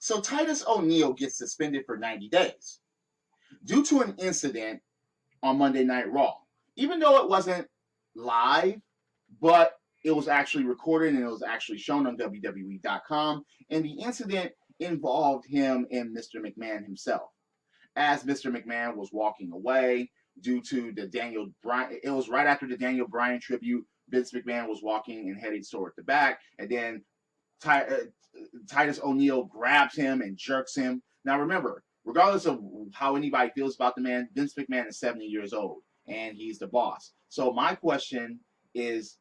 So Titus O'Neil gets suspended for 90 days due to an incident on Monday Night Raw. Even though it wasn't live, but it was actually recorded and it was actually shown on WWE.com. And the incident involved him and Mr. McMahon himself. As Mr. McMahon was walking away due to the Daniel Bryan, it was right after the Daniel Bryan tribute. Vince McMahon was walking and heading toward the back, and then Titus O'Neil grabs him and jerks him. Now remember, regardless of how anybody feels about the man, Vince McMahon is 70 years old, and he's the boss. So my question is,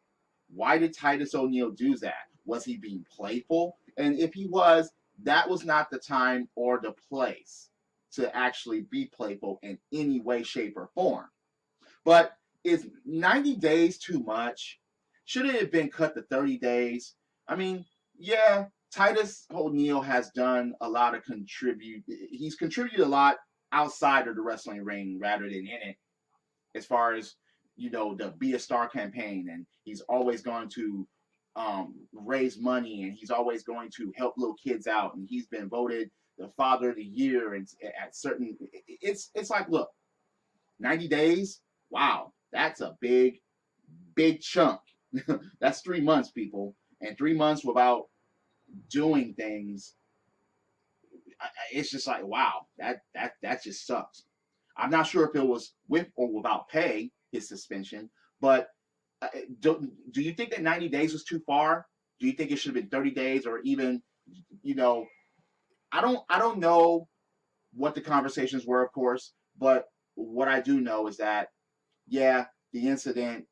why did Titus O'Neil do that? Was he being playful? And if he was, that was not the time or the place to actually be playful in any way, shape, or form. But is 90 days too much? Should it have been cut to 30 days? I mean, yeah, Titus O'Neil has done a lot of he's contributed a lot outside of the wrestling ring rather than in it, as far as, you know, the Be a Star campaign, and he's always going to raise money, and he's always going to help little kids out, and he's been voted the Father of the Year, and at certain, it's like, look, 90 days, wow, that's a big chunk. That's 3 months, people, and 3 months without doing things. It's just like, wow, that just sucks. I'm not sure if it was with or without pay, his suspension, but do you think that 90 days was too far? Do you think it should have been 30 days, or even, you know, I don't know what the conversations were, of course, but what I do know is that, yeah, the incident,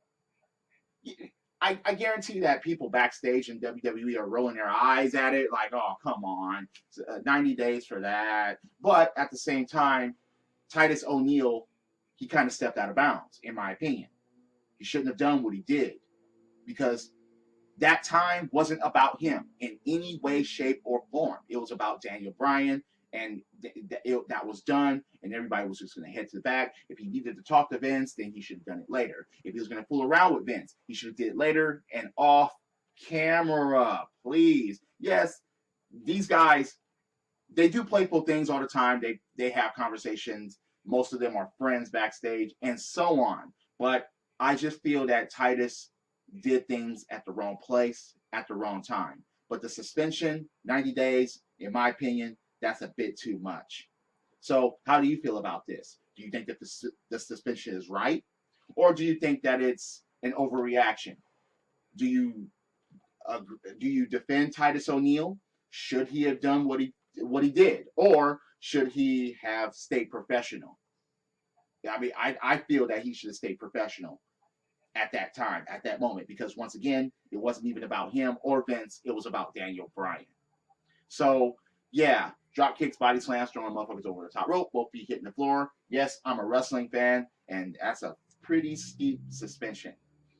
I guarantee that people backstage in WWE are rolling their eyes at it like, oh, come on, 90 days for that. But at the same time, Titus O'Neil, he kind of stepped out of bounds, in my opinion. He shouldn't have done what he did, because that time wasn't about him in any way, shape, or form. It was about Daniel Bryan, and that was done, and everybody was just going to head to the back. If he needed to talk to Vince, then he should have done it later. If he was going to fool around with Vince, he should have did it later and off camera, please. Yes, these guys, they do playful things all the time. They have conversations. Most of them are friends backstage and so on. But I just feel that Titus did things at the wrong place at the wrong time. But the suspension, 90 days, in my opinion, that's a bit too much. So how do you feel about this? Do you think that the suspension is right? Or do you think that it's an overreaction? Do you defend Titus O'Neil? Should he have done what he did? Or should he have stayed professional? I mean, I feel that he should have stayed professional at that time, at that moment, because once again, it wasn't even about him or Vince, it was about Daniel Bryan. So, yeah, drop kicks, body slams, throwing motherfuckers over the top rope, both feet hitting the floor. Yes, I'm a wrestling fan, and that's a pretty steep suspension.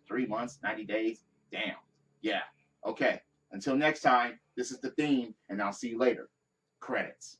3 months, 90 days, damn. Yeah, okay. Until next time, this is the theme, and I'll see you later. Credits.